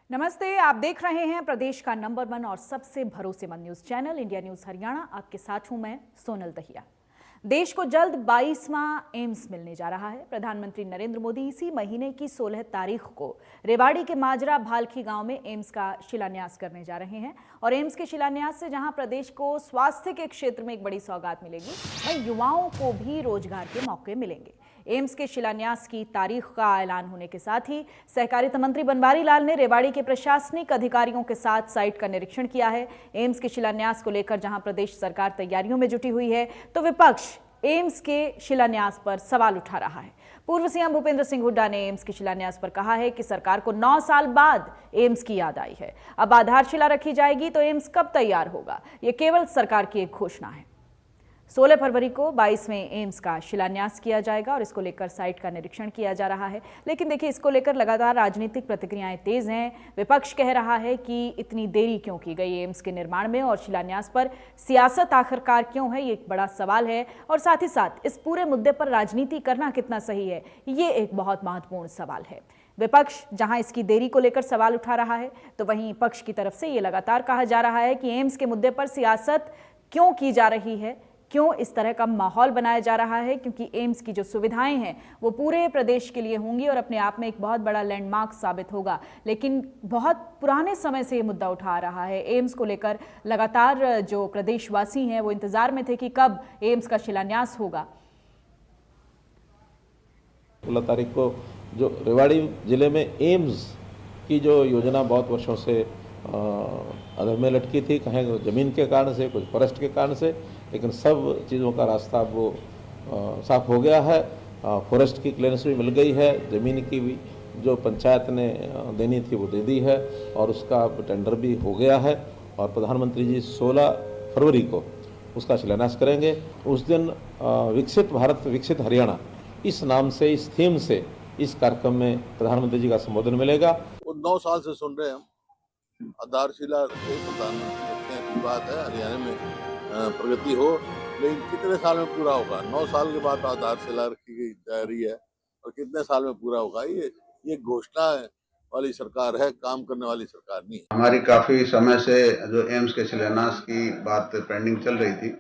नमस्ते, आप देख रहे हैं प्रदेश का नंबर 1 और सबसे भरोसेमंद news channel India news Haryana. आपके साथ हूं मैं सोनल दहिया। देश को जल्द 22वां एम्स मिलने जा रहा है। प्रधानमंत्री नरेंद्र मोदी इसी महीने की 16 तारीख को रेवाड़ी के माजरा भालखी गांव में एम्स का शिलान्यास करने जा रहे हैं। और एम्स के शिलान्यास से जहां प्रदेश को स्वास्थ्य के क्षेत्र में एक बड़ी सौगात मिलेगी, वहीं युवाओं को भी रोजगार के मौके मिलेंगे। एम्स के शिलान्यास की तारीख का ऐलान होने के साथ ही सहकारिता मंत्री बनवारी लाल ने रेवाड़ी के प्रशासनिक अधिकारियों के साथ साइट का निरीक्षण किया है। एम्स के शिलान्यास को लेकर जहां प्रदेश सरकार तैयारियों में जुटी हुई है, तो विपक्ष एम्स के शिलान्यास पर सवाल उठा रहा है। पूर्व सीएम भूपेंद्र सिंह हुड्डा ने एम्स के शिलान्यास पर कहा है कि सरकार को 9 साल बाद एम्स की याद आई है। अब आधारशिला रखी जाएगी तो एम्स कब तैयार होगा, यह केवल सरकार की एक घोषणा है। 16 फरवरी को 22वें एम्स का शिलान्यास किया जाएगा और इसको लेकर साइट का निरीक्षण किया जा रहा है। लेकिन देखिए, इसको लेकर लगातार राजनीतिक प्रतिक्रियाएं तेज हैं। विपक्ष कह रहा है कि इतनी देरी क्यों की गई एम्स के निर्माण में और शिलान्यास पर सियासत आखिरकार क्यों है, ये एक बड़ा सवाल है। और साथ ही साथ इस पूरे मुद्दे पर राजनीति करना कितना सही है, ये एक बहुत महत्वपूर्ण सवाल है। विपक्ष जहां इसकी देरी को लेकर सवाल उठा रहा है, तो वहीं पक्ष की तरफ से ये लगातार कहा जा रहा है कि एम्स के मुद्दे पर सियासत क्यों की जा रही है, क्यों इस तरह का माहौल बनाया जा रहा है, क्योंकि एम्स की जो सुविधाएं हैं वो पूरे प्रदेश के लिए होंगी और अपने आप में एक बहुत बड़ा लैंडमार्क साबित होगा। लेकिन बहुत पुराने समय से ये मुद्दा उठा रहा है। एम्स को लेकर लगातार जो प्रदेशवासी हैं वो इंतजार में थे कि कब एम्स का शिलान्यास होगा। 16 तारीख को जो रेवाड़ी जिले में एम्स की जो योजना बहुत वर्षों से अधर में लटकी थी, कहीं ज़मीन के कारण से, कुछ फॉरेस्ट के कारण से, लेकिन सब चीज़ों का रास्ता अब वो साफ हो गया है। फॉरेस्ट की क्लियरेंस भी मिल गई है, ज़मीन की भी जो पंचायत ने देनी थी वो दे दी है और उसका टेंडर भी हो गया है। और प्रधानमंत्री जी 16 फरवरी को उसका शिलान्यास करेंगे। उस दिन विकसित भारत विकसित हरियाणा इस नाम से, इस थीम से इस कार्यक्रम में प्रधानमंत्री जी का संबोधन मिलेगा। वो 9 साल से सुन रहे हैं हम। आधारशिला प्रधानमंत्री की बात है, हरियाणा में प्रगति हो, लेकिन कितने साल में पूरा होगा? 9 साल के बाद आधारशिला रखी गई जा रही है और कितने साल में पूरा होगा? ये घोषणा वाली सरकार है, काम करने वाली सरकार नहीं है। हमारी काफी समय से जो एम्स के शिलान्यास की बात पेंडिंग चल रही थी,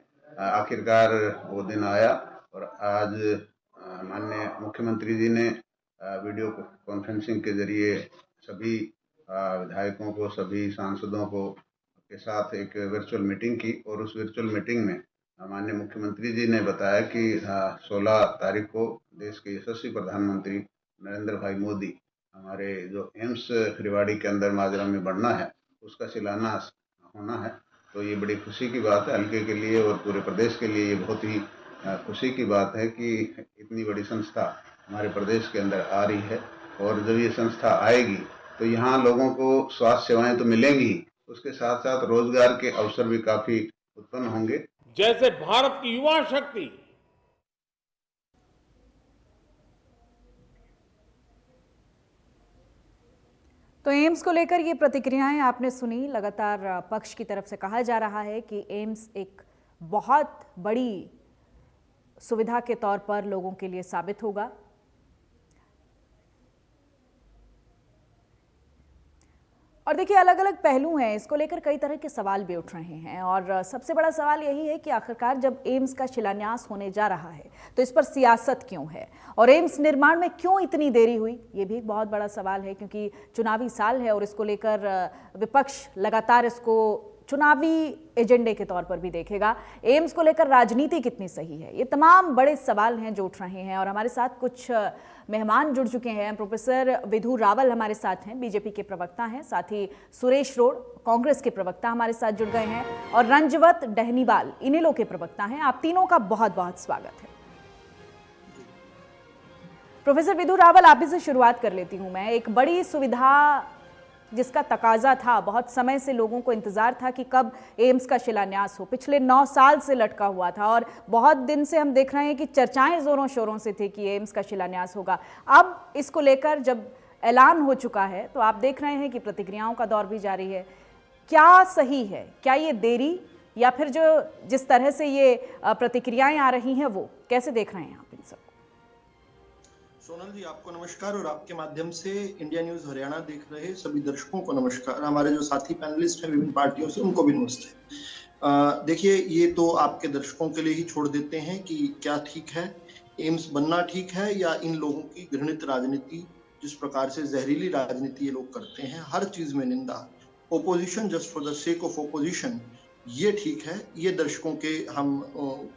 आखिरकार वो दिन आया और आज माननीय मुख्यमंत्री जी ने वीडियो कॉन्फ्रेंसिंग के जरिए सभी विधायकों को, सभी सांसदों को के साथ एक वर्चुअल मीटिंग की और उस वर्चुअल मीटिंग में माननीय मुख्यमंत्री जी ने बताया कि 16 तारीख को देश के यशस्वी प्रधानमंत्री नरेंद्र भाई मोदी हमारे जो एम्स रेवाड़ी के अंदर माजरा में बढ़ना है उसका शिलान्यास होना है। तो ये बड़ी खुशी की बात है हल्के के लिए और पूरे प्रदेश के लिए। ये बहुत ही खुशी की बात है कि इतनी बड़ी संस्था हमारे प्रदेश के अंदर आ रही है और जब ये संस्था आएगी तो यहाँ लोगों को स्वास्थ्य सेवाएं तो मिलेंगी ही, उसके साथ साथ रोजगार के अवसर भी काफी उत्पन्न होंगे। जैसे भारत की युवा शक्ति तो एम्स को लेकर ये प्रतिक्रियाएं आपने सुनी। लगातार पक्ष की तरफ से कहा जा रहा है कि एम्स एक बहुत बड़ी सुविधा के तौर पर लोगों के लिए साबित होगा। और देखिए, अलग अलग पहलू हैं, इसको लेकर कई तरह के सवाल भी उठ रहे हैं। और सबसे बड़ा सवाल यही है कि आखिरकार जब एम्स का शिलान्यास होने जा रहा है तो इस पर सियासत क्यों है और एम्स निर्माण में क्यों इतनी देरी हुई, ये भी एक बहुत बड़ा सवाल है। क्योंकि चुनावी साल है और इसको लेकर विपक्ष लगातार इसको चुनावी एजेंडे के तौर पर भी देखेगा। एम्स को लेकर राजनीति कितनी सही है, ये तमाम बड़े सवाल हैं जो उठ रहे हैं। और हमारे साथ कुछ मेहमान जुड़ चुके हैं। प्रोफेसर विधु रावल हमारे साथ हैं, बीजेपी के प्रवक्ता हैं। साथ ही सुरेश रोड़, कांग्रेस के प्रवक्ता हमारे साथ जुड़ गए हैं। और रंजवत डहनीवाल, इनेलो के प्रवक्ता हैं। आप तीनों का बहुत बहुत स्वागत है। प्रोफेसर विधु रावल, आप ही से शुरुआत कर लेती हूं मैं। एक बड़ी सुविधा जिसका तकाजा था, बहुत समय से लोगों को इंतजार था कि कब एम्स का शिलान्यास हो, पिछले 9 साल से लटका हुआ था और बहुत दिन से हम देख रहे हैं कि चर्चाएं जोरों शोरों से थी कि एम्स का शिलान्यास होगा। अब इसको लेकर जब ऐलान हो चुका है तो आप देख रहे हैं कि प्रतिक्रियाओं का दौर भी जारी है। क्या सही है, क्या ये देरी या फिर जो जिस तरह से ये प्रतिक्रियाएं आ रही हैं वो कैसे देख रहे हैं आप इन सब? सोनल जी, आपको नमस्कार और आपके माध्यम से इंडिया न्यूज हरियाणा देख रहे सभी दर्शकों को नमस्कार। हमारे जो साथी पैनलिस्ट हैं विभिन्न पार्टियों से, उनको भी नमस्ते। देखिए, ये तो आपके दर्शकों के लिए ही छोड़ देते हैं कि क्या ठीक है, एम्स बनना ठीक है या इन लोगों की घृणित राजनीति, जिस प्रकार से जहरीली राजनीति ये लोग करते हैं, हर चीज में निंदा, opposition just for the sake of opposition, ये ठीक है, ये दर्शकों के हम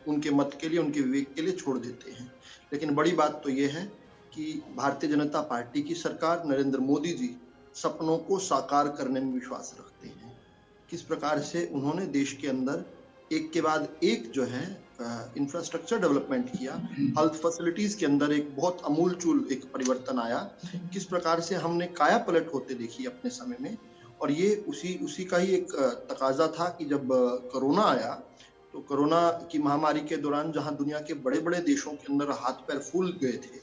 उनके मत के लिए, उनके विवेक के लिए छोड़ देते हैं। लेकिन बड़ी बात तो ये है कि भारतीय जनता पार्टी की सरकार, नरेंद्र मोदी जी सपनों को साकार करने में विश्वास रखते हैं। किस प्रकार से उन्होंने देश के अंदर एक के बाद एक जो है इंफ्रास्ट्रक्चर डेवलपमेंट किया, हेल्थ फैसिलिटीज के अंदर एक बहुत अमूलचूल एक परिवर्तन आया, किस प्रकार से हमने काया पलट होते देखी अपने समय में। और ये उसी का ही एक तकाजा था कि जब कोरोना आया, तो कोरोना की महामारी के दौरान जहां दुनिया के बड़े बड़े देशों के अंदर हाथ पैर फूल गए थे,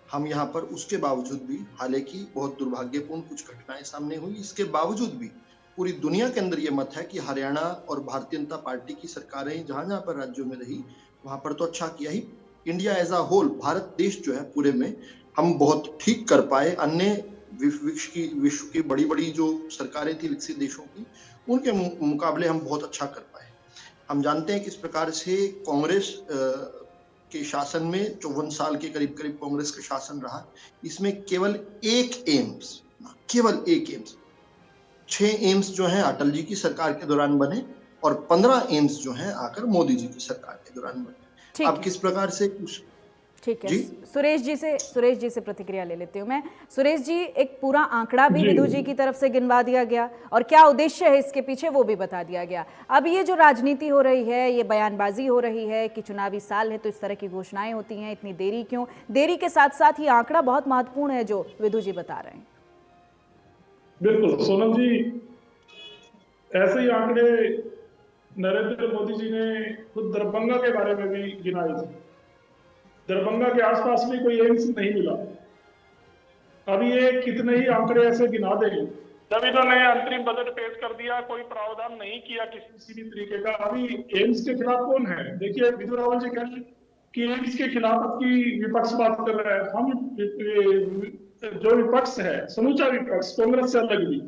हम यहाँ पर उसके बावजूद भी, हालांकि बहुत दुर्भाग्यपूर्ण कुछ घटनाएं सामने हुई, इसके बावजूद भी पूरी दुनिया के अंदर ये मत है कि हरियाणा और भारतीय जनता पार्टी की सरकारें जहां जहां पर राज्यों में रही, वहां पर तो अच्छा किया ही। India as a whole, Bharat देश जो है पूरे में, हम बहुत ठीक कर पाए। अन्य विश्व की बड़ी बड़ी जो सरकारें थी विकसित देशों की, उनके मुकाबले हम बहुत अच्छा कर पाए। हम जानते हैं किस प्रकार से कांग्रेस के शासन में 54 साल के करीब करीब कांग्रेस का शासन रहा, इसमें केवल एक एम्स 6 एम्स जो हैं अटल जी की सरकार के दौरान बने और 15 एम्स जो हैं आकर मोदी जी की सरकार के दौरान बने। अब किस प्रकार से ठीक है, सुरेश जी से प्रतिक्रिया ले लेती हूँ मैं। सुरेश जी, एक पूरा आंकड़ा भी विधु जी की तरफ से गिनवा दिया गया और क्या उद्देश्य है इसके पीछे वो भी बता दिया गया। अब ये जो राजनीति हो रही है, ये बयानबाजी हो रही है कि चुनावी साल है तो इस तरह की घोषणाएं होती हैं, इतनी देरी क्यों? देरी के साथ साथ ये आंकड़ा बहुत महत्वपूर्ण है जो विधु जी बता रहे हैं। बिल्कुल सोनल जी, ऐसे ही आंकड़े नरेंद्र मोदी जी ने खुद दरभंगा के बारे में भी गिनाए थे। दरभंगा के आसपास में कोई एम्स नहीं मिला। अभी ये कितने ही आंकड़े ऐसे गिना देंगे। जब इन्होंने अंतरिम बजट पेश कर दिया, कोई प्रावधान नहीं किया किसी भी तरीके का। अभी एम्स के खिलाफ कौन है? देखिए, विधु रावल जी कह रहे हैं कि एम्स के खिलाफ आपकी विपक्ष बात कर रहा है। हम जो विपक्ष है, समूचा विपक्ष, कांग्रेस से अलग भी,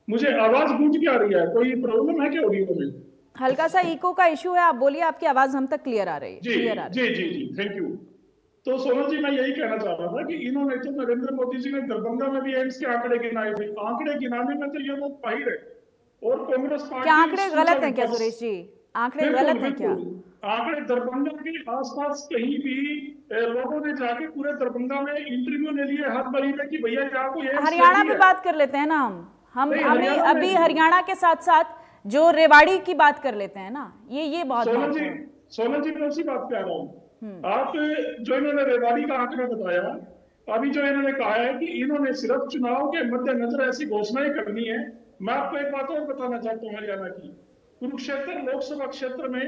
मुझे आवाज गूंज के आ रही है। कोई प्रॉब्लम है क्या ऑडियो में? हल्का सा इको का इशू है, आप बोलिए, आपकी आवाज हम तक क्लियर आ रही है। जी, थैंक यू। तो सोनल जी, मैं यही कहना चाह रहा था कि इन्होंने तो, नरेंद्र मोदी जी ने दरभंगा में भी एम्स के आंकड़े गिनाए थे। आंकड़े गिनाने में तो ये लोग माहिर है। और कांग्रेस पार्टी, क्या आंकड़े गलत हैं क्या सुरेश जी? आंकड़े गलत हैं क्या? आंकड़े दरभंगा के आसपास कहीं भी लोगों ने जाके पूरे दरभंगा में इंटरव्यू ले लिए हर महीने की भैया यहाँ को हरियाणा में बात कर लेते हैं ना हम अभी हरियाणा के साथ साथ जो रेवाड़ी की बात कर लेते हैं ना, ये बहुत सोनल जी मैं उसी बात पे आ रहा हूँ। आप जो इन्होंने रेवाड़ी का आंकड़ा बताया, अभी जो इन्होंने कहा है कि इन्होंने सिर्फ चुनाव के मद्देनजर ऐसी घोषणाएं करनी है। मैं आपको एक बात और बताना चाहता हूँ हरियाणा की। कुरुक्षेत्र लोकसभा क्षेत्र में,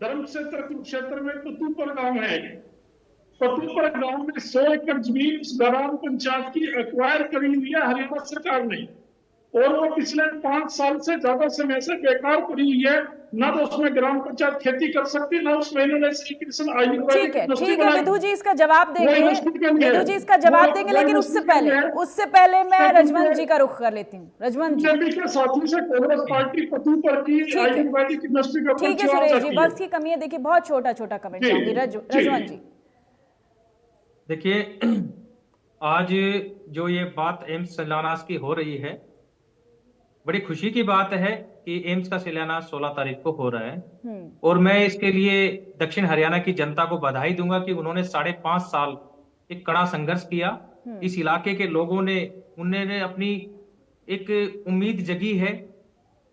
धर्म क्षेत्र कुरुक्षेत्र में पतूपर गांव है। पतूपर गांव में 100 एकड़ जमीन ग्राम पंचायत की एक्वायर करी हुई है हरियाणा सरकार ने, और वो पिछले 5 साल से ज्यादा समय से बेकार पड़ी हुई है। ना तो उसमें ग्राम पंचायत खेती कर सकती, ना उसमें इन्होंने ठीक है विधु जी इसका जवाब देंगे, विधु जी इसका जवाब देंगे, लेकिन उससे पहले मैं रजवंत जी का रुख कर लेती हूँ। रजवंत जी के साथी से कांग्रेस पार्टी पतूपर की आयुर्वेदिक इंडस्ट्री का, ठीक है सुरेश जी, वक्त की कमी है, देखिए बहुत छोटा कमेंट चाहूंगी। रजवंत जी देखिए, आज जो ये बात एम्स शिलान्यास की हो रही है, बड़ी खुशी की बात है कि एम्स का शिलान्यास 16 तारीख को हो रहा है। और मैं इसके लिए दक्षिण हरियाणा की जनता को बधाई दूंगा कि उन्होंने 5.5 साल एक कड़ा संघर्ष किया। इस इलाके के लोगों ने, उन्होंने अपनी एक उम्मीद जगी है,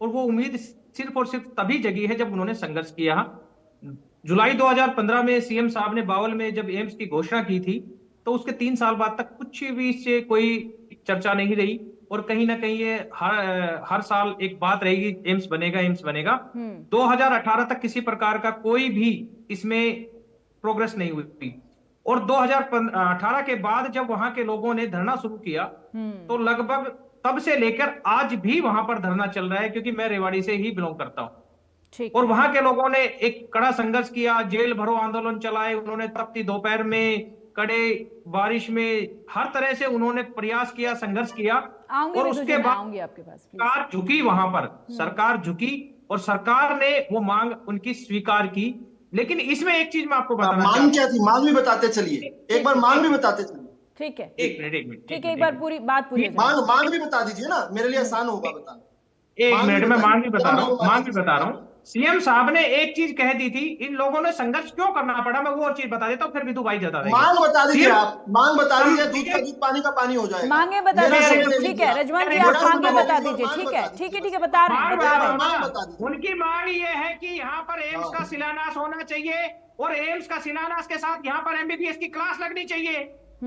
और वो उम्मीद सिर्फ और सिर्फ तभी जगी है जब उन्होंने संघर्ष किया। जुलाई 2015 में सीएम साहब ने बावल में जब एम्स की घोषणा की थी, तो उसके 3 साल बाद तक कुछ भी इससे कोई चर्चा नहीं रही, और कहीं ना कहीं ये हर साल एक बात रहेगी, एम्स बनेगा। 2018 तक किसी प्रकार का कोई भी इसमें प्रोग्रेस नहीं हुई, और 2018 के बाद जब वहां के लोगों ने धरना शुरू किया, तो लगभग तब से लेकर आज भी वहां पर धरना चल रहा है, क्योंकि मैं रेवाड़ी से ही बिलोंग करता हूं। और वहां के लोगों ने एक कड़ा संघर्ष किया, जेल भरो आंदोलन चलाए उन्होंने, तपती दोपहर में कड़े बारिश में हर तरह से उन्होंने प्रयास किया, संघर्ष किया, आऊंगी और विदु जी, उसके मैं बाद आऊंगी आपके पास प्लीज। सरकार झुकी, वहां पर सरकार झुकी और सरकार ने वो मांग उनकी स्वीकार की। लेकिन इसमें एक चीज मैं आपको बताना मांग चाहता क्या थी, मांग भी बताते चलिए, एक बार मांग भी बताते चलिए। ठीक है, हूं। एक मिनट ठीक है, एक बार पूरी बात पूरी हो जाए। मांग मांग भी बता दीजिए ना, मेरे लिए आसान होगा बताना। एक मांग भी मिनट में बताइए, मांग भी बता क्या रहा हूँ, मांग मांग भी बता रहा हूँ। सीएम साहब ने एक चीज कह दी थी, इन लोगों ने संघर्ष क्यों करना पड़ा, मैं वो और चीज बता देता हूँ, फिर विदु भाई बता देंगे। मांग बता दीजिए, सीएम आप मांग बता दीजिए, दूध का दूध पानी का पानी हो जाएगा। मांगे बता मेरा दीजिए, सुनने ठीक लीजिए है आप। रजवन जी, मेरा आप मांगे सुनने बता लीजिए, दीजिए, मांग ठीक बता है, दीजिए ठीक है, बस। ठीक है, बता रहे हैं, मांग बता रहे हैं। मांग बता दीजिए। उनकी मांग ये है कि यहाँ पर एम्स का शिलान्यास होना चाहिए और एम्स का शिलान्यास के साथ यहाँ पर एमबीबीएस की क्लास लगनी चाहिए।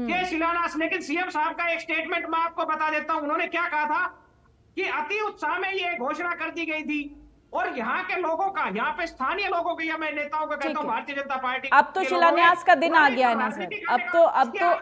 ये शिलान्यास, लेकिन सीएम साहब का एक स्टेटमेंट मैं आपको बता देता हूं, उन्होंने क्या कहा था कि अति उत्साह में ये घोषणा कर दी गई थी और यहाँ के लोगों का, यहाँ पे स्थानीय लोगों की, या मैं नेताओं को कहता हूँ भारतीय जनता पार्टी, अब तो शिलान्यास का दिन आ गया है ना सर, अब तो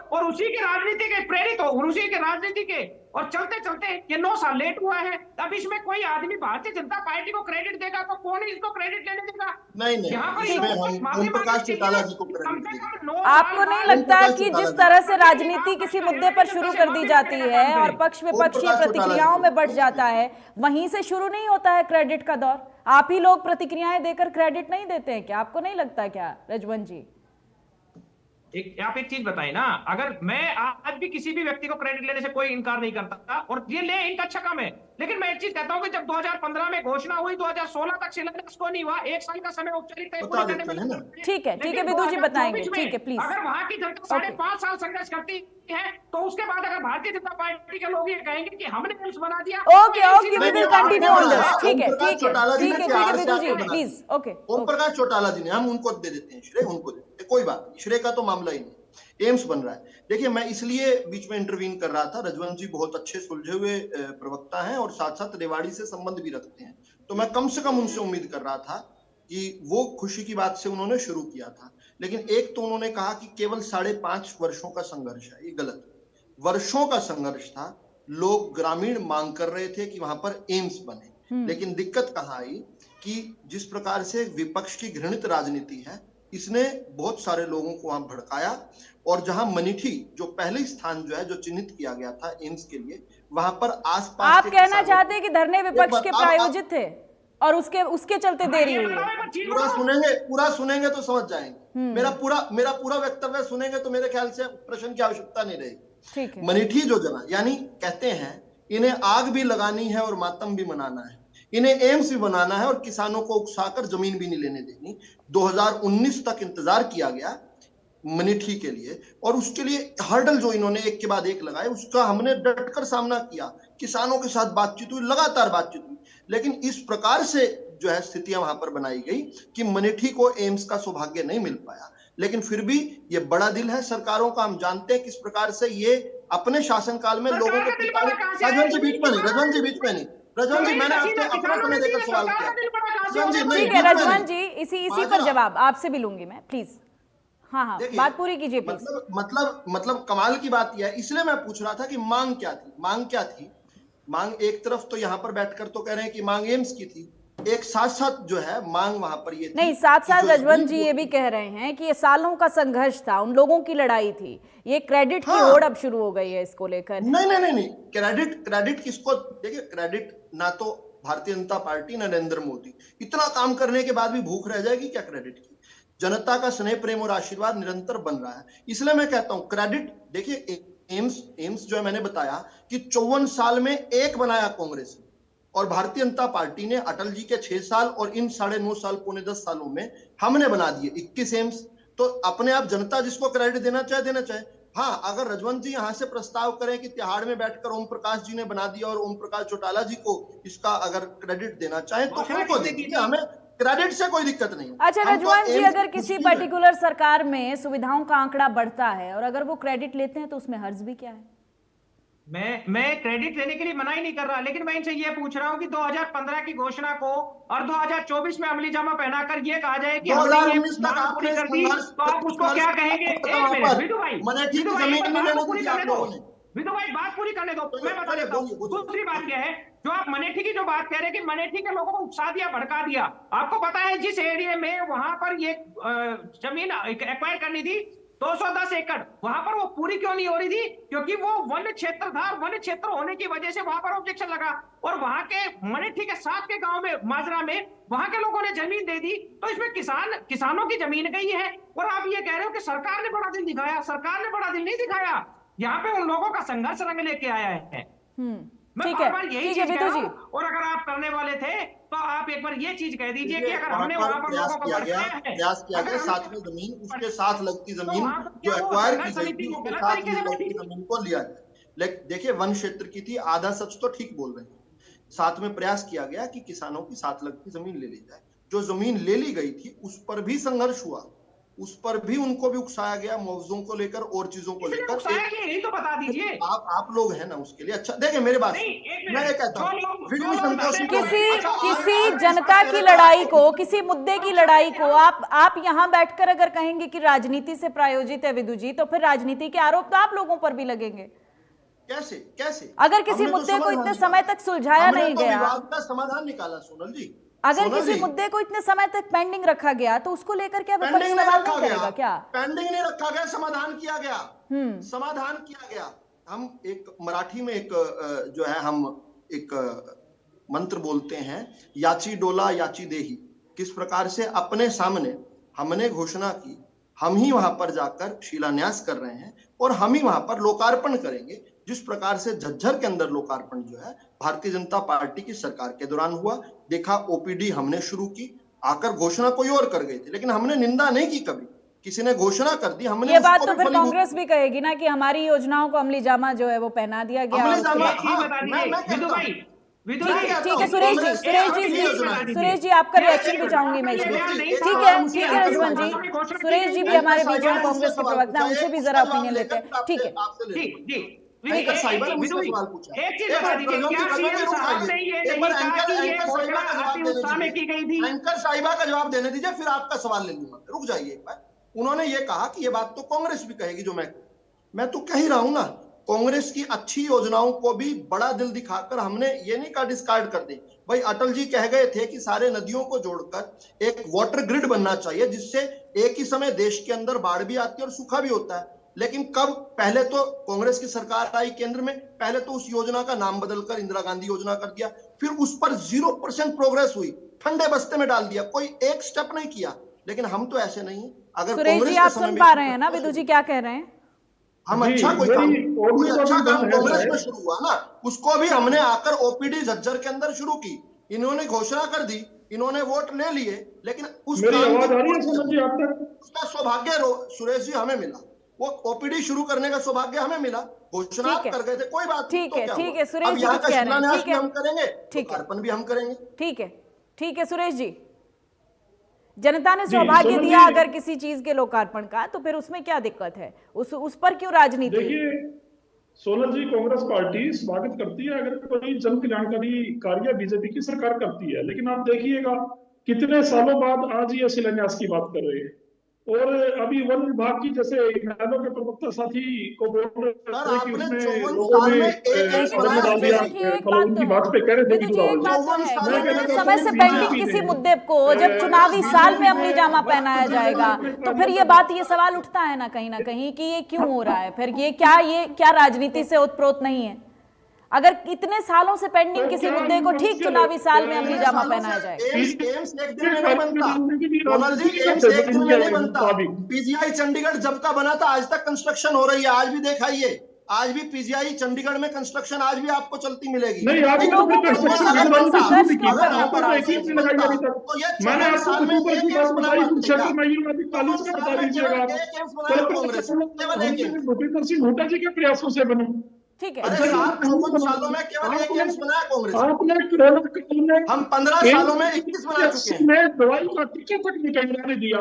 और उसी की राजनीति के प्रेरित हो, उसी के राजनीति के, और चलते चलते ये 9 साल लेट हुआ है। अब इसमें कोई आदमी भारतीय जनता पार्टी को क्रेडिट देगा तो कौन इसको क्रेडिट लेने देगा? नहीं यहाँ पर इसमें हम ओम प्रकाश चौटाला जी को क्रेडिट देंगे। आपको नहीं लगता कि जिस तरह से राजनीति किसी मुद्दे पर शुरू कर दी जाती है और पक्ष विपक्षी प्रतिक्रियाओं में बढ़ जाता है, वहीं से शुरू नहीं होता है क्रेडिट का दौर? आप ही लोग प्रतिक्रियाएं देकर क्रेडिट नहीं देते हैं क्या? आपको नहीं लगता क्या रजवन जी? आप एक चीज बताएं ना, अगर मैं आज भी किसी भी व्यक्ति को क्रेडिट लेने से कोई इनकार नहीं करता और ये ले इनका अच्छा काम है, लेकिन मैं एक चीज कहता हूं कि जब 2015 में घोषणा हुई, 2016 तक शिलान्यास को नहीं हुआ, 1 साल का समय औपचारिक बता देते हैं ना। ठीक है विदु जी बताएंगे, ठीक है प्लीज। अगर वहां की जनता 5.5 साल संघर्ष करती है तो उसके बाद अगर भारतीय जनता पार्टी के लोग ये कहेंगे कि हमने एम्स बना दिया, okay we will continue on this. ठीक है विदु जी प्लीज। ओके, ओम प्रकाश चौटाला जी ने, हम उनको दे देते हैं श्रेय, उनको देते हैं, कोई बात नहीं, श्रेय का तो मामला ही नहीं। एम्स बन रहा है, देखिए मैं इसलिए बीच में इंटरवीन कर रहा था, रजवन जी बहुत अच्छे सुलझे हुए प्रवक्ता हैं और साथ साथ रेवाड़ी से संबंध भी रखते हैं, तो मैं कम से कम उनसे उम्मीद कर रहा था कि वो खुशी की बात से उन्होंने शुरू किया था। लेकिन एक तो उन्होंने कहा कि केवल 5.5 वर्षों का संघर्ष है, ये गलत है। वर्षों का संघर्ष था, लोग ग्रामीण मांग कर रहे थे कि वहां पर एम्स बने, लेकिन दिक्कत कहाँ आई कि जिस प्रकार से विपक्ष की घृणित राजनीति है, इसने बहुत सारे लोगों को वहां भड़काया और जहां मनीठी जो पहले स्थान जो है जो चिन्हित किया गया था एम्स के लिए, वहां पर आसपास आप कहना चाहते हैं कि धरने विपक्ष के प्रायोजित थे और उसके चलते देरी हुई है? पूरा सुनेंगे तो समझ जाएंगे। मेरा पूरा वक्तव्य सुनेंगे तो मेरे ख्याल से प्रश्न की आवश्यकता नहीं रहेगी। ठीक है। मनीठी जो जना, यानी कहते हैं इन्हें आग भी लगानी है और मातम भी मनाना है, इन्हें एम्स भी बनाना है और किसानों को उकसाकर जमीन भी नहीं लेने देनी। 2019 तक इंतजार किया गया मनीठी के लिए और उसके लिए हर्डल जो इन्होंने एक के बाद एक लगाए, उसका हमने डटकर सामना किया। किसानों के साथ बातचीत हुई, लगातार बातचीत हुई, लेकिन इस प्रकार से जो है स्थितियां वहां पर बनाई गई कि मनीठी को एम्स का सौभाग्य नहीं मिल पाया। लेकिन फिर भी ये बड़ा दिल है सरकारों का, हम जानते हैं किस प्रकार से ये अपने शासनकाल में लोगों को रजवन जी बीच में नहीं, रजवन जी मैंने आपसे अपना समय देकर सवाल किया। ठीक है रजवन जी, इसी पर जवाब आपसे भी लूंगी मैं, प्लीज। हाँ, बात पूरी कीजिए प्लीज। मतलब कमाल की बात यह है, इसलिए मैं पूछ रहा था कि मांग क्या थी। मांग एक तरफ तो यहाँ पर बैठकर तो कह रहे हैं कि मांग एम्स की थी, एक साथ साथ जो है मांग वहां पर ये थी। नहीं, साथ रजवन जी ये भी कह रहे हैं कि ये सालों का संघर्ष था, उन लोगों की लड़ाई थी, ये क्रेडिट की होड़ अब शुरू हो गई है इसको लेकर। नहीं, क्रेडिट किसको? देखिए, क्रेडिट ना तो भारतीय जनता पार्टी ना नरेंद्र मोदी, इतना काम करने के बाद भी भूख रह जाएगी क्या क्रेडिट की? जनता का स्नेह प्रेम और आशीर्वाद निरंतर बन रहा है, इसलिए मैं कहता हूं क्रेडिट। देखिए एम्स जो है, मैंने बताया कि 54 साल में एक बनाया कांग्रेस ने और भारतीय जनता पार्टी ने अटल जी के 6 साल और इन 9.5 साल पौने 10 सालों में हमने बना दिए 21 एम्स। तो अपने आप जनता जिसको क्रेडिट देना चाहे। हाँ, अगर रजवंत जी यहाँ से प्रस्ताव करें कि तिहाड़ में बैठकर ओम प्रकाश जी ने बना दिया और ओम प्रकाश चौटाला जी को इसका अगर क्रेडिट देना चाहे तो उनको दे दीजिए, हमें क्रेडिट से कोई दिक्कत नहीं। अच्छा रजवन जी, अगर किसी पर्टिकुलर सरकार में सुविधाओं का आंकड़ा बढ़ता है और अगर वो क्रेडिट लेते हैं तो उसमें हर्ज भी क्या है? मैं क्रेडिट लेने के लिए मना ही नहीं कर रहा, लेकिन मैं इनसे ये पूछ रहा हूं कि 2015 की घोषणा को और 2024 में अमली जामा पहनाकर ये कहा जाए कि हमने ये मांग पूरी कर दी, तो आप उसको क्या कहेंगे? एक मिनट विदु भाई, विदु भाई बात पूरी करने दो, मैं बता देता हूँ। दूसरी बात यह है, जो आप मनेठी की जो बात कह रहे हैं कि मनेठी के लोगों को उकसा दिया, भड़का दिया, आपको पता है जिस एरिया में वहां पर ये जमीन एक्वायर करनी थी 210 एकड़, वहां पर वो पूरी क्यों नहीं हो रही थी? क्योंकि वो वन क्षेत्र था, और वन क्षेत्र होने की वजह से वहां पर ऑब्जेक्शन लगा, और वहां के मनेठी के साथ के गांव में, माजरा में, वहां के लोगों ने जमीन दे दी। तो इसमें किसानों की जमीन गई है, और आप ये कह रहे हो कि सरकार ने बड़ा दिल दिखाया। सरकार ने बड़ा दिल नहीं दिखाया, यहाँ पे उन लोगों का संघर्ष रंग लेके आया है। मैं ठीक है, बार-बार यही ठीक है चीज कह विदु रहा जी। हूं, और अगर आप करने वाले थे तो आप एक बार ये चीज कह दीजिए कि अगर वहां हमने पर वहां पर प्रयास लोगों को किया गया, अगर हमने- साथ में जमीन, उसके साथ लगती तो जमीन वहां पर जो क्या वो एक्वायर की संघर्ष गई समिति थी, को उसके गलत साथ तरीके से लगती बैठी? जमीन को लिया गया। लेकिन देखिए, वन क्षेत्र की थी, आधा सच तो ठीक बोल रहे हैं। साथ में प्रयास किया गया कि किसानों की साथ लगती जमीन ले ली जाए। जो जमीन ले ली गई थी उस पर भी संघर्ष हुआ, उस पर भी उनको भी उकसाया गया, मुआवजों को लेकर और चीजों को इसलिए लेकर। उकसाया कि यही तो बता दीजिए। आप लोग हैं ना उसके लिए। अच्छा देखिए, मेरे बात नहीं, सुनिए। एक मैं ये मिनट, कहता हूँ, जो फिर भी लोग संतोषी धरने पर- किसी अच्छा, किसी आज जनता की तेरे लड़ाई बात- को, किसी मुद्दे की लड़ाई को आप यहां बैठकर अगर कहेंगे कि राजनीति से प्रायोजित है विदु जी, तो फिर राजनीति के आरोप तो आप लोगों पर भी लगेंगे। कैसे कैसे अगर किसी हमने तो मुद्दे को समाधान इतने निकाला। समय तक सुलझाया हमने नहीं तो गया, विवाद का समाधान निकाला सोनल जी। अगर सोनल किसी जी, मुद्दे को इतने समय तक पेंडिंग रखा गया, तो उसको लेकर क्या विपक्ष पेंडिंग नहीं सवाल रखा नहीं करेगा गया, क्या? पेंडिंग नहीं रखा गया, समाधान किया गया। समाधान किया गया। हम एक मराठी में एक जो है, हम एक मंत्र बोलते हैं, याची डोला याची देही। किस प्रकार से अपने सामने हमने घोषणा की, हम ही वहां पर जाकर शिलान्यास कर रहे हैं, और हम ही वहां पर लोकार्पण करेंगे। जिस प्रकार से झज्जर के अंदर लोकार्पण जो है भारतीय जनता पार्टी की सरकार के दौरान हुआ, देखा ओपीडी हमने शुरू की, आकर घोषणा कोई और कर गए थे, लेकिन हमने निंदा नहीं की कभी। किसी ने घोषणा कर दी, हमने ये बात उसको तो भी फिर फलीभूत कांग्रेस भी कहेगी ना कि हमारी योजनाओं को अमली जामा जो है वो पहना दिया गया। अमली उसके जामा, बाद- एक चीज बता दीजिए विदु भाई, विदु मैं जी, कहता ठीक है हूं, सुरेश जी, कांग्रेस की सुरेश अपनी जी, योजना है। सुरेश जी आपका रिएक्शन भी चाहूंगी मैं इसमें। ठीक है रजवन जी, सुरेश जी भी हमारे बीच हैं, कांग्रेस के प्रवक्ता, उनसे भी जरा ओपिनियन लेते हैं। ठीक है, जी जी, एंकर साहिबा ने विदु मुझसे भाई, सवाल पूछा। एक चीज बता दीजिए, क्या सीएम साहब ने ये नहीं कहा कि ये घोषणा अति उत्साह में की गई थी? एंकर साहिबा का जवाब देने दीजिए, फिर आपका सवाल ले लूंगा। रुक जाइए एक बार। उन्होंने ये कहा कि ये बात तो कांग्रेस भी कहेगी, जो मैं तो कह ही रहा हूं ना। कांग्रेस की अच्छी योजनाओं को भी बड़ा दिल दिखाकर हमने ये नहीं कहा डिस्कार्ड कर दे। भाई अटल जी कह गए थे कि सारे नदियों को जोड़कर एक वाटर ग्रिड बनना चाहिए, जिससे एक ही समय देश के अंदर बाढ़ भी आती है और सूखा भी होता है। लेकिन कब, पहले तो कांग्रेस की सरकार आई केंद्र में, पहले तो उस योजना का नाम बदलकर इंदिरा गांधी योजना कर दिया, फिर उस पर 0% प्रोग्रेस हुई, ठंडे बस्ते में डाल दिया, कोई एक स्टेप नहीं किया। लेकिन हम तो ऐसे नहीं। अगर सुरेश जी आप सुन पा रहे हैं ना विदु जी क्या कह रहे हैं? हम जी, अच्छा कोई अच्छा काम कांग्रेस में शुरू हुआ ना, उसको भी हमने आकर ओपीडी झज्जर के अंदर शुरू की। इन्होंने घोषणा कर दी, इन्होंने वोट ले लिए, लेकिन उस मेरी काम आवाज की आ रही है सोनल जी आप तक? उसका सौभाग्य सुरेश जी हमें मिला। वो ओपीडी शुरू करने का सौभाग्य हमें मिला। घोषणा आप कर गए थे, कोई बात नहीं, ठीक है, तो क्या ठीक हुआ? है सुरेश अब जी यहाँ कुछ का कह रहे हैं, शिलान्यास ठीक भी है, हम करेंगे, ठीक है, लोकार्पण भी हम करेंगे। ठीक है सुरेश जी, जनता ने जी, सौभाग्य सोनल दिया जी- अगर किसी चीज के लोकार्पण का, तो फिर उसमें क्या दिक्कत है? उस पर क्यों राजनीति? देखिए सोनल जी, कांग्रेस पार्टी स्वागत करती है अगर कोई जन कल्याणकारी कार्य बीजेपी की सरकार करती है, लेकिन आप देखिएगा कितने सालों बाद आज ये शिलान्यास की बात कर रहे हैं, और अभी वन विभाग की, जैसे इनेलो के प्रवक्ता साथी को बोल रहे थे कि आपने उसमें 54 लोगों साल ने में एक सदन में डाल दिया, देखिए, एक कल बात उनकी तो बात पे कह रहे थे विदु जी, एक बात तो है कि मैं इतने कहना समय से चाहता हूं, पेंडिंग बीजेपी किसी ने- मुद्दे को जब चुनावी साल में अमली जामा पहनाया जाएगा, तो फिर ये बात, ये सवाल उठता है ना कहीं कि ये क्यों हो रहा है? फिर ये क्या राजनीति से ओतप्रोत नहीं है? अगर इतने सालों से पेंडिंग किसी मुद्दे को ठीक चुनावी साल में अमली जामा पहनाया जाएगा। एम्स एक दिन में नहीं बनता सोनल जी, एम्स एक दिन में नहीं बनता। पीजीआई चंडीगढ़ जब का बना था आज तक कंस्ट्रक्शन हो रही है, आज भी दिखाइए, आज भी पीजीआई चंडीगढ़ में कंस्ट्रक्शन आज भी आपको चलती मिलेगी। नहीं, आज लोगों को कंस्ट्रक्शन अगर अगर आपने संघर्ष शुरू क्यों की, करना आपको पड़ा तो एक ही चीज लगाई अभी तक। तो ये मैंने 54 आपको साल में ऊपर की एक बात एम्स बताई, बना क्षेत्र में यूनाइटेड कॉलेज का बता दीजिएगा आप। एक एम्स बनाया कांग्रेस, केवल एक एम्स। भूपेंद्र सिंह हुड्डा जी के प्रयासों से बने। ठीक है, अरे साहब, 54 सालों में केवल एक एम्स बनाया कांग्रेस। आपने कोरोना काल में हम 15 सालों में 21 बना चुके हैं। में दवाई का टीका तक नहीं कहीं ने दिया,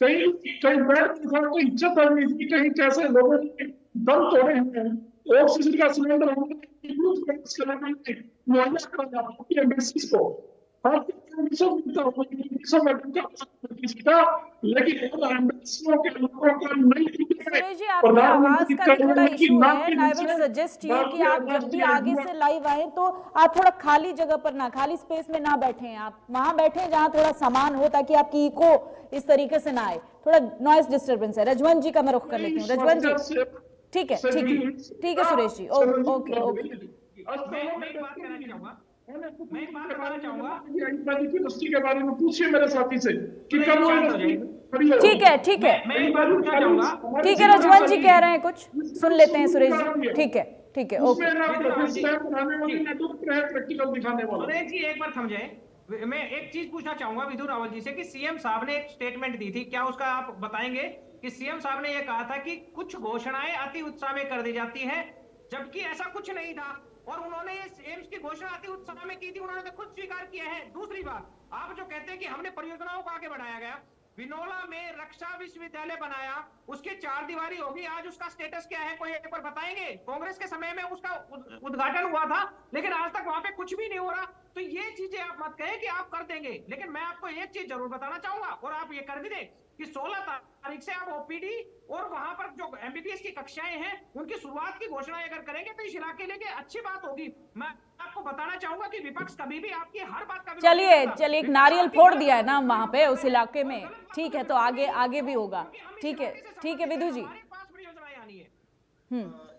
कहीं बेड दिखा, कोई इज्जत नहीं दी, कहीं कैसे लोगों ने दम तोड़े हैं, ऑक्सीजन का सिलेंडर हमने मुहैया कराया एम्बेसीज को। किसका, लेकिन उन एम्बेसडरों के लोगों का नहीं सुरेश जी, आपकी आवाज का भी थोड़ा इशू है। आई विल सजेस्ट यू कि आप जब भी आगे से लाइव आए तो आप थोड़ा खाली जगह पर ना, खाली स्पेस में ना बैठें, आप वहां बैठें जहां थोड़ा सामान हो, ताकि आपकी इको इस तरीके से ना आए। थोड़ा नॉइस डिस्टर्बेंस है। रजवंत जी का मैं रुख कर लेती हूँ। रजवंत जी, ठीक है सुरेश जी, ओके। मैं एक बात कहना चाहूंगा। मैं एक बात बताना चाहूंगा। के बारे में पूछिए मेरे साथी से कि कब ठीक है मैं एक बात पूछना चाहूंगा। ठीक है, रजवंत जी कह रहे हैं कुछ, सुन लेते हैं सुरेश जी। ठीक है ओके। सुरेश जी एक बार समझे, मैं एक चीज पूछना चाहूंगा विधु रावल जी से कि सीएम साहब ने एक स्टेटमेंट दी थी, क्या उसका आप बताएंगे कि सीएम साहब ने यह कहा था कि कुछ घोषणाएं अति उत्साह में कर दी जाती है, जबकि ऐसा कुछ नहीं था, और उन्होंने एम्स की घोषणा अति उत्साह में की थी, उन्होंने तो खुद स्वीकार किया है। दूसरी बात, आप जो कहते हैं कि हमने परियोजनाओं को आगे बढ़ाया गया, बिनोला में रक्षा विश्वविद्यालय बनाया, उसकी 4 दीवारी होगी, आज उसका स्टेटस क्या है, कोई एक बार बताएंगे? कांग्रेस के समय में उसका उद्घाटन हुआ था, लेकिन आज तक वहां पे कुछ भी नहीं हो रहा। तो ये चीजें आप मत कहें कि आप कर देंगे, लेकिन मैं आपको एक चीज जरूर बताना चाहूंगा, और आप ये कर भी दें कि 16 तारीख से आप ओपीडी और वहां पर जो एमबीबीएस की कक्षाएं हैं उनकी शुरुआत की घोषणा अगर करेंगे तो इस इलाके के लिए अच्छी बात होगी। मैं आपको बताना चाहूंगा कि विपक्ष कभी भी आपकी हर बात का चलिए एक नारियल फोड़ दिया है ना वहां पे उस इलाके में, ठीक है, तो आगे भी होगा। ठीक है विधु जी।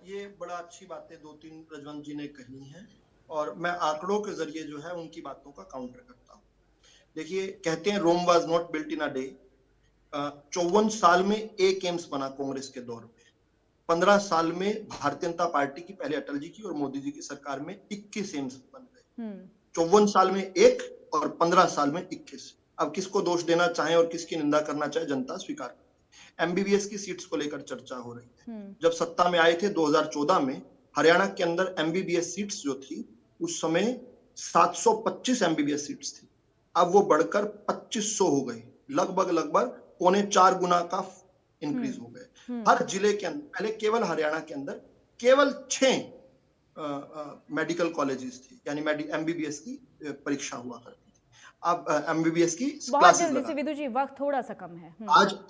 ये बड़ा अच्छी बातें 2-3 रजवंत जी ने कही हैं, और मैं आंकड़ों के जरिए जो है उनकी बातों का काउंटर करता हूँ। देखिए, कहते हैं Rome was not built in a day. 54 साल में एक एम्स बना कांग्रेस के दौर में, 15 साल में भारतीय जनता पार्टी की, पहले अटल जी की और मोदी जी की सरकार में 21 एम्स बन गए। 54 साल में एक और 15 साल में 21। अब किसको दोष देना चाहे और किसकी निंदा करना चाहे, जनता स्वीकार करती है। एमबीबीएस की सीट्स को लेकर चर्चा हो रही है। जब सत्ता में आए थे 2014 में, हरियाणा के अंदर एमबीबीएस सीट्स जो थी उस समय 725 एमबीबीएस सीट्स थी, अब वो बढ़कर 2500 हो गई, लगभग 3.25 गुना का इंक्रीज हो गए। हर जिले के अंदर, पहले केवल हरियाणा के अंदर केवल 6 मेडिकल कॉलेजेस थे, यानी एमबीबीएस की परीक्षा हुआ करती थी, अब एमबीबीएस की बहुत जल्दी से विधु जी, वक्त थोड़ा सा कम है।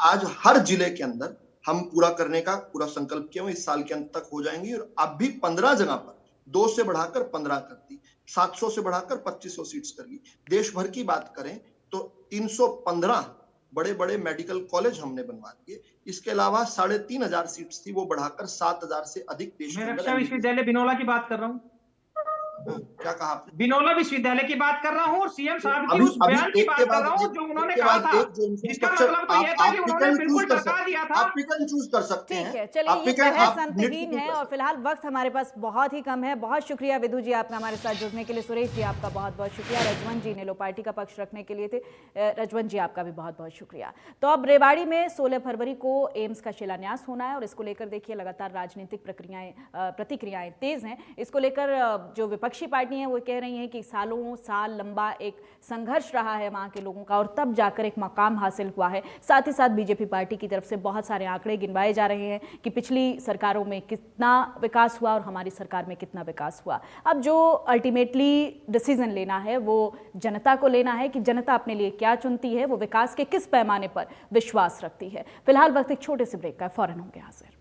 आज हर जिले के अंदर हम पूरा करने का पूरा संकल्प किया, इस साल के अंत तक हो जाएंगी, और अब भी 15 जगह पर 2 से बढ़ाकर 15 कर दी, 700 से बढ़ाकर 2500 सीट्स कर दी। देश भर की बात करें तो 315 बड़े बड़े मेडिकल कॉलेज हमने बनवा दिए। इसके अलावा 3500 सीट्स थी, वो बढ़ाकर 7000 से अधिक देश में। रक्षा विश्वविद्यालय बिनोला की बात कर रहा हूँ। क्या कहा आपने? बिनोला विश्वविद्यालय की बात कर रहा हूँ, और सीएम साहब की उस बयान की बात कर रहा हूँ जो उन्होंने कहा था, जिसका मतलब तो यह था कि उन्होंने बिल्कुल टका दिया था। आप पिक एंड चूज कर सकते हैं। ठीक है, चलिए, ये बहस अंतहीन है और फिलहाल वक्त हमारे पास बहुत ही कम है। बहुत शुक्रिया विधु जी आपका हमारे साथ जुड़ने के लिए। सुरेश जी आपका बहुत बहुत शुक्रिया। रजवंत जी ने लो पार्टी का पक्ष रखने के लिए थे, रजवंत जी आपका भी बहुत बहुत शुक्रिया। तो अब रेवाड़ी में 16 फरवरी को एम्स का शिलान्यास होना है, और इसको लेकर देखिए लगातार राजनीतिक प्रतिक्रियाएं तेज हैं। इसको लेकर जो विपक्षी पार्टी हैं वो कह रही हैं कि सालों साल लंबा एक संघर्ष रहा है वहां के लोगों का, और तब जाकर एक मकाम हासिल हुआ है। साथ ही साथ बीजेपी पार्टी की तरफ से बहुत सारे आंकड़े गिनवाए जा रहे हैं कि पिछली सरकारों में कितना विकास हुआ और हमारी सरकार में कितना विकास हुआ। अब जो अल्टीमेटली डिसीजन लेना है वो जनता को लेना है कि जनता अपने लिए क्या चुनती है, वो विकास के किस पैमाने पर विश्वास रखती है। फिलहाल वक्त एक छोटे से ब्रेक का, फौरन होंगे हाजिर।